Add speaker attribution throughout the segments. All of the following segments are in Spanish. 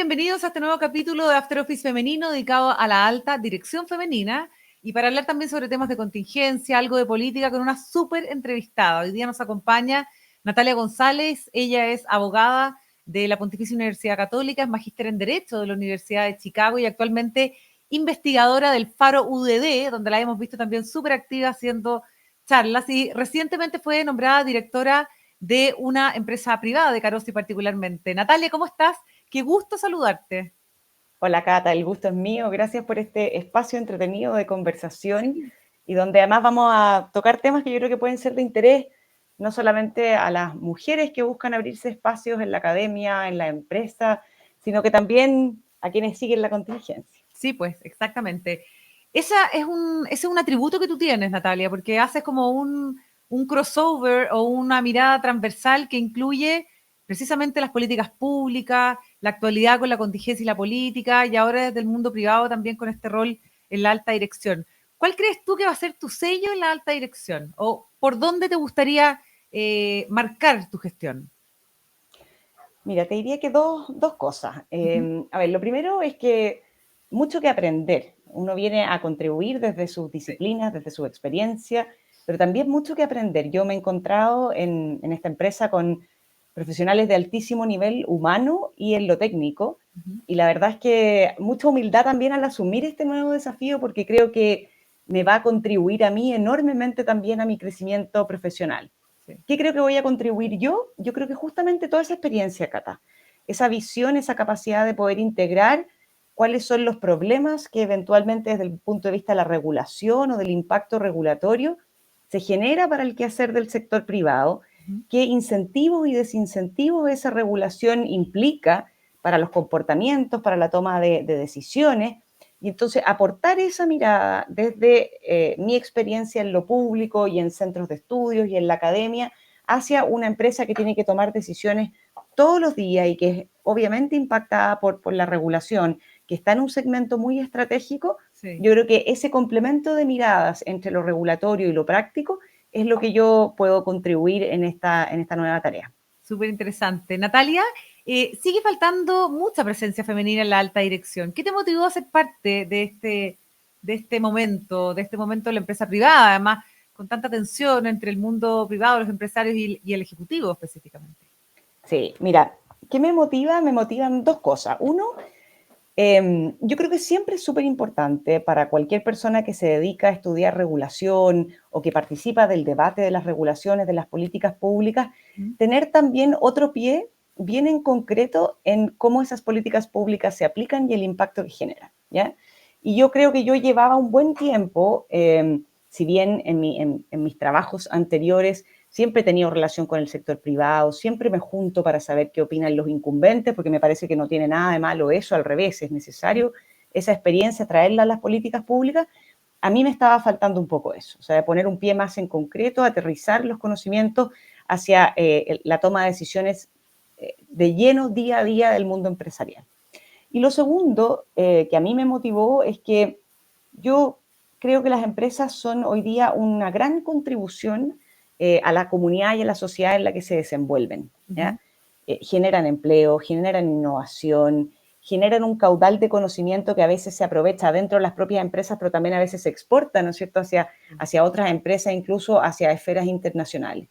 Speaker 1: bienvenidos a este nuevo capítulo de After Office Femenino dedicado a la alta dirección femenina y para hablar también sobre temas de contingencia, algo de política con una súper entrevistada. Hoy día nos acompaña Natalia González, ella es abogada de la Pontificia Universidad Católica, es magíster en Derecho de la Universidad de Chicago y actualmente investigadora del Faro UDD, donde la hemos visto también súper activa haciendo charlas y recientemente fue nombrada directora de una empresa privada de Carosi particularmente. Natalia, ¿cómo estás? Qué gusto saludarte.
Speaker 2: Hola Cata, el gusto es mío. Gracias por este espacio entretenido de conversación
Speaker 1: Sí.
Speaker 2: y donde además vamos a tocar temas que yo creo que pueden ser de interés no solamente a las mujeres que buscan abrirse espacios en la academia, en la empresa, sino que también a quienes siguen la contingencia.
Speaker 1: Sí, pues, exactamente. Ese es un atributo que tú tienes, Natalia, porque haces como un crossover o una mirada transversal que incluye precisamente las políticas públicas, la actualidad con la contingencia y la política, y ahora desde el mundo privado también con este rol en la alta dirección. ¿Cuál crees tú que va a ser tu sello en la alta dirección? ¿O por dónde te gustaría marcar tu gestión?
Speaker 2: Mira, te diría que dos cosas.
Speaker 1: Ujú.
Speaker 2: A ver, lo primero es que mucho que aprender. Uno viene a contribuir desde sus
Speaker 1: Sí.
Speaker 2: disciplinas, desde su experiencia, pero también mucho que aprender. Yo me he encontrado en esta empresa con profesionales de altísimo nivel humano y en lo técnico,
Speaker 1: Ujú.
Speaker 2: y la verdad es que mucha humildad también al asumir este nuevo desafío, porque creo que me va a contribuir a mí enormemente también a mi crecimiento profesional.
Speaker 1: Sí.
Speaker 2: ¿Qué creo que voy a contribuir yo? Yo creo que justamente toda esa experiencia, Cata, esa visión, esa capacidad de poder integrar cuáles son los problemas que eventualmente desde el punto de vista de la regulación o del impacto regulatorio se genera para el quehacer del sector privado,
Speaker 1: Ujú.
Speaker 2: qué incentivos y desincentivos esa regulación implica para los comportamientos, para la toma de decisiones, y entonces aportar esa mirada desde mi experiencia en lo público y en centros de estudios y en la academia hacia una empresa que tiene que tomar decisiones todos los días y que es obviamente impactada por la regulación, que está en un segmento muy estratégico.
Speaker 1: Sí.
Speaker 2: Yo creo que ese complemento de miradas entre lo regulatorio y lo práctico es lo que yo puedo contribuir en esta nueva tarea.
Speaker 1: Súper interesante. Natalia, sigue faltando mucha presencia femenina en la alta dirección. ¿Qué te motivó a ser parte de este momento de la empresa privada, además con tanta tensión entre el mundo privado, los empresarios y el ejecutivo específicamente?
Speaker 2: Sí, mira, ¿qué me motiva? Me motivan dos cosas. Uno, yo creo que siempre es súper importante para cualquier persona que se dedica a estudiar regulación o que participa del debate de las regulaciones, de las políticas públicas,
Speaker 1: ¿Mm?
Speaker 2: tener también otro pie bien en concreto en cómo esas políticas públicas se aplican y el impacto que generan, ¿ya? Y yo creo que yo llevaba un buen tiempo, si bien en mis trabajos anteriores siempre he tenido relación con el sector privado, siempre me junto para saber qué opinan los incumbentes, porque me parece que no tiene nada de malo eso, al revés, es necesario esa experiencia, traerla a las políticas públicas. A mí me estaba faltando un poco eso, o sea, de poner un pie más en concreto, aterrizar los conocimientos hacia la toma de decisiones de lleno día a día del mundo empresarial. Y lo segundo que a mí me motivó es que yo creo que las empresas son hoy día una gran contribución a la comunidad y a la sociedad en la que se desenvuelven,
Speaker 1: Ujú.
Speaker 2: ¿ya? Generan empleo, generan innovación, generan un caudal de conocimiento que a veces se aprovecha dentro de las propias empresas, pero también a veces se exporta, ¿no es cierto?, hacia otras empresas, incluso hacia esferas internacionales.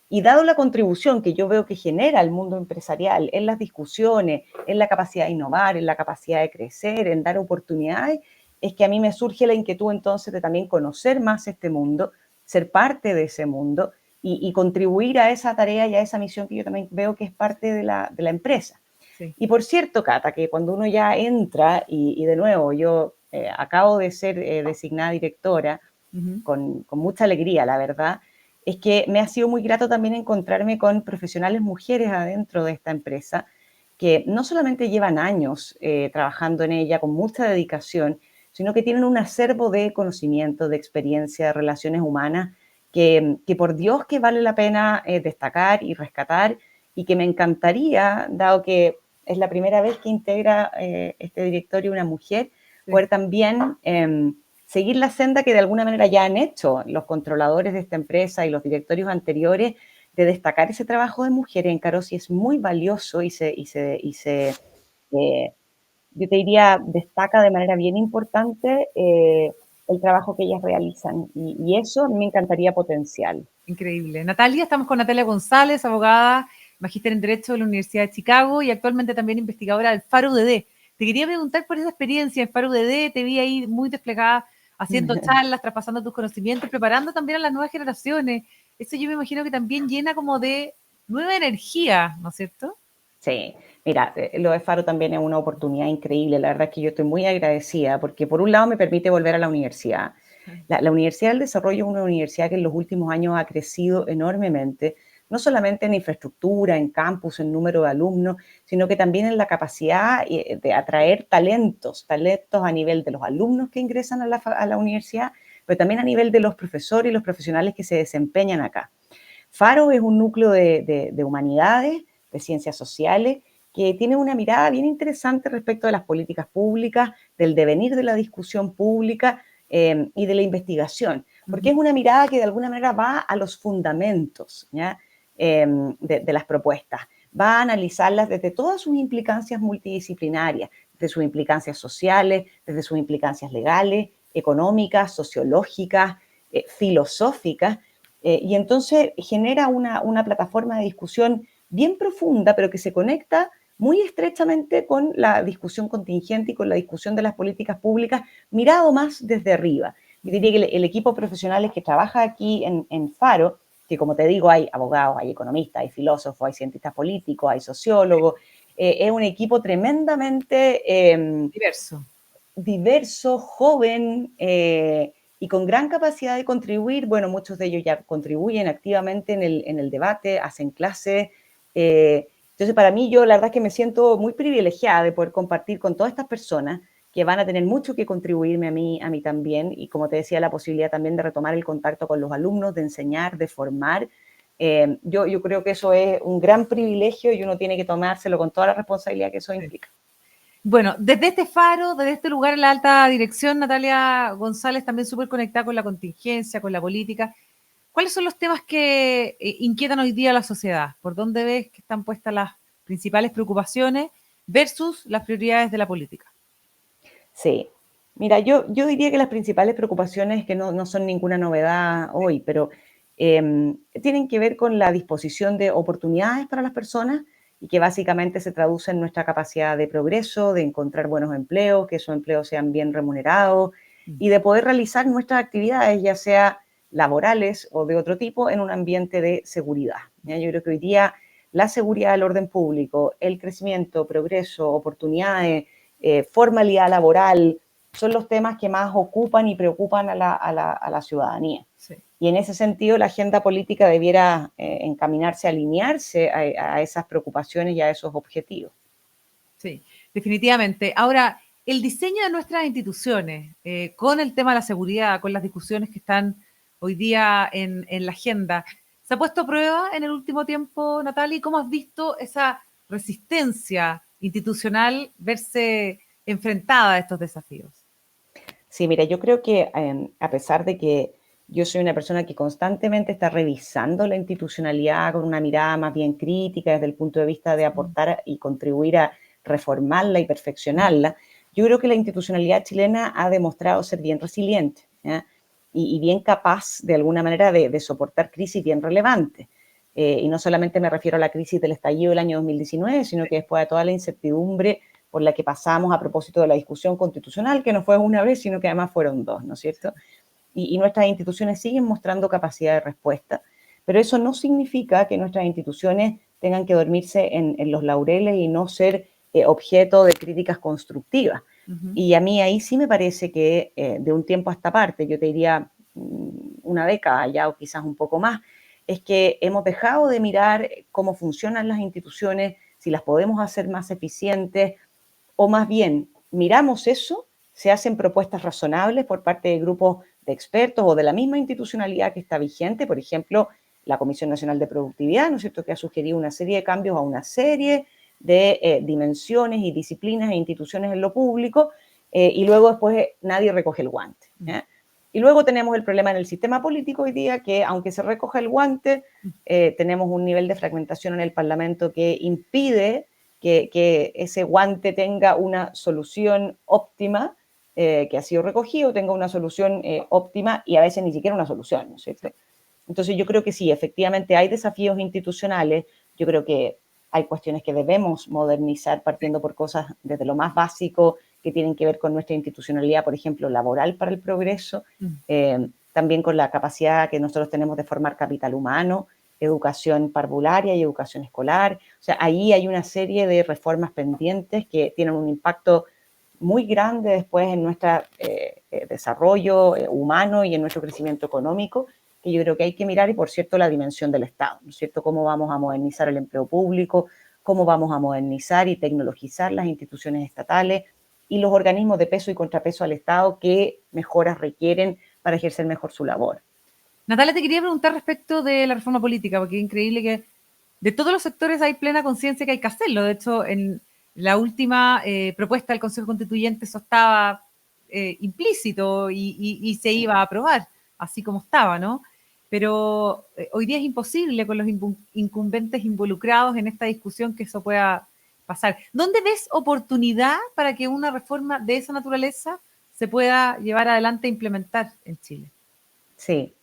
Speaker 2: Y dado la contribución que yo veo que genera el mundo empresarial en las discusiones, en la capacidad de innovar, en la capacidad de crecer, en dar oportunidades, es que a mí me surge la inquietud entonces de también conocer más este mundo, ser parte de ese mundo y contribuir a esa tarea y a esa misión que yo también veo que es parte de la empresa.
Speaker 1: Sí.
Speaker 2: Y por cierto, Cata, que cuando uno ya entra, y de nuevo, yo acabo de ser designada directora
Speaker 1: Ujú.
Speaker 2: con mucha alegría, la verdad, es que me ha sido muy grato también encontrarme con profesionales mujeres adentro de esta empresa que no solamente llevan años trabajando en ella con mucha dedicación, sino que tienen un acervo de conocimiento, de experiencia, de relaciones humanas, que por Dios que vale la pena destacar y rescatar, y que me encantaría, dado que es la primera vez que integra este directorio una mujer,
Speaker 1: Sí.
Speaker 2: poder también seguir la senda que de alguna manera ya han hecho los controladores de esta empresa y los directorios anteriores, de destacar ese trabajo de mujeres en Carosi es muy valioso y se yo te diría, destaca de manera bien importante el trabajo que ellas realizan y eso me encantaría potenciar.
Speaker 1: Increíble. Natalia, estamos con Natalia González, abogada, magíster en Derecho de la Universidad de Chicago y actualmente también investigadora del Faro UDD. Te quería preguntar por esa experiencia en Faro UDD, te vi ahí muy desplegada haciendo charlas, traspasando tus conocimientos, preparando también a las nuevas generaciones. Eso yo me imagino que también llena como de nueva energía, ¿no es cierto?
Speaker 2: Sí, mira, lo de Faro también es una oportunidad increíble. La verdad es que yo estoy muy agradecida porque por un lado me permite volver a la universidad. La Universidad del Desarrollo es una universidad que en los últimos años ha crecido enormemente, no solamente en infraestructura, en campus, en número de alumnos, sino que también en la capacidad de atraer talentos a nivel de los alumnos que ingresan a la universidad, pero también a nivel de los profesores y los profesionales que se desempeñan acá. Faro es un núcleo de humanidades, de ciencias sociales, que tiene una mirada bien interesante respecto de las políticas públicas, del devenir de la discusión pública y de la investigación, porque es una mirada que de alguna manera va a los fundamentos, ¿ya? De las propuestas, va a analizarlas desde todas sus implicancias multidisciplinarias, desde sus implicancias sociales, desde sus implicancias legales, económicas, sociológicas, filosóficas, y entonces genera una plataforma de discusión bien profunda, pero que se conecta muy estrechamente con la discusión contingente y con la discusión de las políticas públicas, mirado más desde arriba. Yo diría que el equipo de profesionales que trabaja aquí en Faro, que como te digo, hay abogados, hay economistas, hay filósofos, hay cientistas políticos, hay sociólogos, es un equipo tremendamente
Speaker 1: Diverso.
Speaker 2: diverso, joven y con gran capacidad de contribuir. Bueno, muchos de ellos ya contribuyen activamente en el debate, hacen clases. Entonces, para mí, yo la verdad es que me siento muy privilegiada de poder compartir con todas estas personas que van a tener mucho que contribuirme a mí también. Y como te decía, la posibilidad también de retomar el contacto con los alumnos, de enseñar, de formar. Yo creo que eso es un gran privilegio y uno tiene que tomárselo con toda la responsabilidad que eso implica.
Speaker 1: Bueno, desde este faro, desde este lugar en la alta dirección, Natalia González también súper conectada con la contingencia, con la política. ¿Cuáles son los temas que inquietan hoy día a la sociedad? ¿Por dónde ves que están puestas las principales preocupaciones versus las prioridades de la política?
Speaker 2: Sí. Mira, yo diría que las principales preocupaciones, que no son ninguna novedad hoy, pero tienen que ver con la disposición de oportunidades para las personas y que básicamente se traduce en nuestra capacidad de progreso, de encontrar buenos empleos, que esos empleos sean bien remunerados y de poder realizar nuestras actividades, ya sea laborales o de otro tipo, en un ambiente de seguridad. ¿Ya? Yo creo que hoy día la seguridad del orden público, el crecimiento, progreso, oportunidades, formalidad laboral, son los temas que más ocupan y preocupan a la ciudadanía. Sí. Y en ese sentido, la agenda política debiera encaminarse, alinearse a esas preocupaciones y a esos objetivos.
Speaker 1: Sí, definitivamente. Ahora, el diseño de nuestras instituciones, con el tema de la seguridad, con las discusiones que están hoy día en la agenda, ¿se ha puesto a prueba en el último tiempo, Natalia? ¿Y cómo has visto esa resistencia institucional verse enfrentada a estos desafíos?
Speaker 2: Sí, mira, yo creo que a pesar de que yo soy una persona que constantemente está revisando la institucionalidad con una mirada más bien crítica desde el punto de vista de aportar y contribuir a reformarla y perfeccionarla, yo creo que la institucionalidad chilena ha demostrado ser bien resiliente, ¿ya? Y bien capaz de alguna manera de soportar crisis bien relevantes. Y no solamente me refiero a la crisis del estallido del año 2019, sino que después de toda la incertidumbre por la que pasamos a propósito de la discusión constitucional, que no fue una vez, sino que además fueron dos, ¿no es cierto? Y nuestras instituciones siguen mostrando capacidad de respuesta, pero eso no significa que nuestras instituciones tengan que dormirse en los laureles y no ser objeto de críticas constructivas. Y a mí ahí sí me parece que de un tiempo a esta parte, yo te diría una década ya o quizás un poco más, es que hemos dejado de mirar cómo funcionan las instituciones, si las podemos hacer más eficientes, o más bien miramos eso, se hacen propuestas razonables por parte de grupos de expertos o de la misma institucionalidad que está vigente, por ejemplo, la Comisión Nacional de Productividad, ¿no es cierto?, que ha sugerido una serie de cambios a una serie de dimensiones y disciplinas e instituciones en lo público, y luego después nadie recoge el guante. ¿Eh? Y luego tenemos el problema en el sistema político hoy día, que aunque se recoja el guante, tenemos un nivel de fragmentación en el Parlamento que impide que ese guante tenga una solución óptima, que ha sido recogido, tenga una solución óptima y a veces ni siquiera una solución, ¿no es cierto? Entonces yo creo que sí, efectivamente hay desafíos institucionales, yo creo que hay cuestiones que debemos modernizar partiendo por cosas desde lo más básico que tienen que ver con nuestra institucionalidad, por ejemplo, laboral para el progreso, también con la capacidad que nosotros tenemos de formar capital humano, educación parvularia y educación escolar. O sea, ahí hay una serie de reformas pendientes que tienen un impacto muy grande después en nuestro desarrollo humano y en nuestro crecimiento económico, que yo creo que hay que mirar, y por cierto la dimensión del Estado, ¿no es cierto? Cómo vamos a modernizar el empleo público, cómo vamos a modernizar y tecnologizar las instituciones estatales y los organismos de peso y contrapeso al Estado, qué mejoras requieren para ejercer mejor su labor.
Speaker 1: Natalia, te quería preguntar respecto de la reforma política, porque es increíble que de todos los sectores hay plena conciencia que hay que hacerlo. De hecho, en la última propuesta del Consejo Constituyente eso estaba implícito y se iba a aprobar, así como estaba, ¿no? Pero hoy día es imposible con los incumbentes involucrados en esta discusión que eso pueda pasar. ¿Dónde ves oportunidad para que una reforma de esa naturaleza se pueda llevar adelante e implementar en Chile?
Speaker 2: Sí,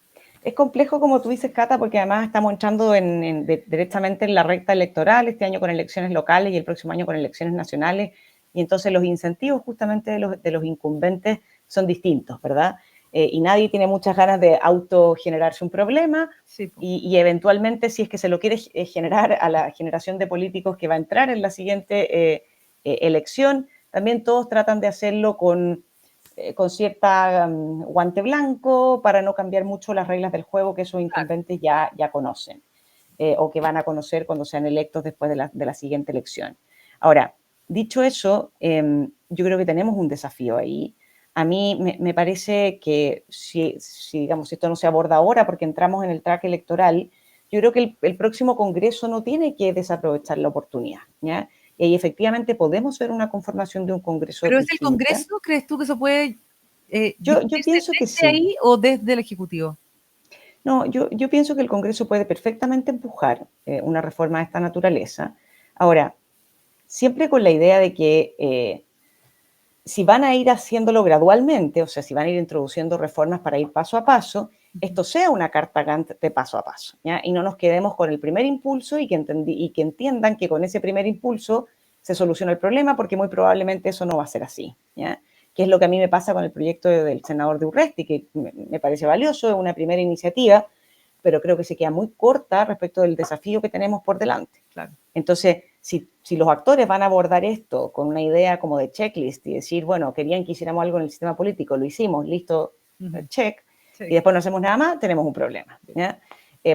Speaker 2: es complejo, como tú dices, Cata, porque además estamos entrando directamente en la recta electoral, este año con elecciones locales y el próximo año con elecciones nacionales, y entonces los incentivos justamente de los incumbentes son distintos, ¿verdad? Y nadie tiene muchas ganas de autogenerarse un problema,
Speaker 1: Sí,
Speaker 2: y eventualmente, si es que se lo quiere generar a la generación de políticos que va a entrar en la siguiente elección, también todos tratan de hacerlo con cierta guante blanco para no cambiar mucho las reglas del juego que esos incumbentes ya conocen o que van a conocer cuando sean electos después de la siguiente elección. Ahora, dicho eso, yo creo que tenemos un desafío ahí. A mí me parece que si digamos, esto no se aborda ahora porque entramos en el track electoral, yo creo que el próximo Congreso no tiene que desaprovechar la oportunidad, ¿ya? Y ahí efectivamente podemos ver una conformación de un Congreso
Speaker 1: ¿pero es el
Speaker 2: distinta.
Speaker 1: Congreso? ¿Crees tú que eso puede
Speaker 2: Yo
Speaker 1: discutirse
Speaker 2: pienso que
Speaker 1: desde
Speaker 2: sí.
Speaker 1: ahí o desde el Ejecutivo?
Speaker 2: No, yo pienso que el Congreso puede perfectamente empujar una reforma de esta naturaleza. Ahora, siempre con la idea de que si van a ir haciéndolo gradualmente, o sea, si van a ir introduciendo reformas para ir paso a paso, esto sea una carta Gantt de paso a paso, ¿ya? Y no nos quedemos con el primer impulso y que entiendan que con ese primer impulso se soluciona el problema, porque muy probablemente eso no va a ser así, ¿ya? Que es lo que a mí me pasa con el proyecto del senador de Urresti, que me parece valioso, es una primera iniciativa, pero creo que se queda muy corta respecto del desafío que tenemos por delante.
Speaker 1: Claro.
Speaker 2: Entonces, si los actores van a abordar esto con una idea como de checklist y decir, bueno, querían que hiciéramos algo en el sistema político, lo hicimos, listo, check,
Speaker 1: Sí.
Speaker 2: y después no hacemos nada más, tenemos un problema, ¿ya?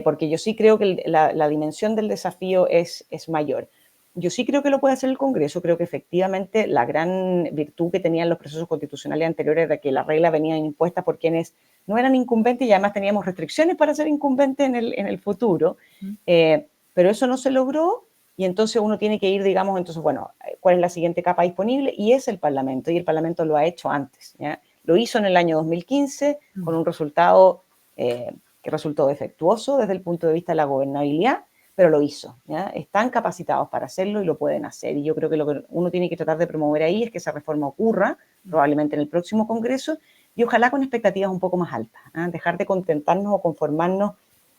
Speaker 2: Porque yo sí creo que la dimensión del desafío es mayor. Yo sí creo que lo puede hacer el Congreso, creo que efectivamente la gran virtud que tenían los procesos constitucionales anteriores era que las reglas venían impuestas por quienes no eran incumbentes y además teníamos restricciones para ser incumbentes en el futuro, pero eso no se logró. Y entonces uno tiene que ir, digamos, entonces, bueno, ¿cuál es la siguiente capa disponible? Y es el Parlamento, y el Parlamento lo ha hecho antes, ¿ya? Lo hizo en el año 2015 con un resultado que resultó defectuoso desde el punto de vista de la gobernabilidad, pero lo hizo, ¿ya? Están capacitados para hacerlo y lo pueden hacer. Y yo creo que lo que uno tiene que tratar de promover ahí es que esa reforma ocurra, probablemente en el próximo Congreso, y ojalá con expectativas un poco más altas, ¿eh? Dejar de contentarnos o conformarnos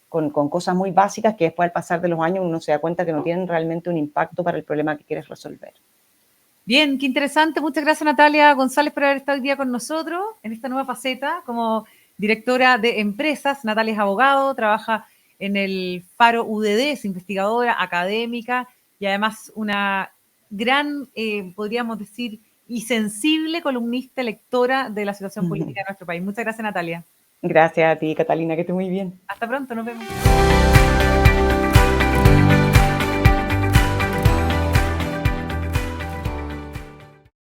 Speaker 2: con cosas muy básicas que después al pasar de los años uno se da cuenta que no tienen realmente un impacto para el problema que quieres resolver.
Speaker 1: Bien, qué interesante. Muchas gracias, Natalia González, por haber estado hoy día con nosotros en esta nueva faceta como directora de empresas. Natalia es abogado, trabaja en el Faro UDD, es investigadora académica y además una gran, podríamos decir, y sensible columnista lectora de la situación política de nuestro país. Muchas gracias, Natalia.
Speaker 2: Gracias a ti, Catalina, que estés muy bien.
Speaker 1: Hasta pronto, nos vemos.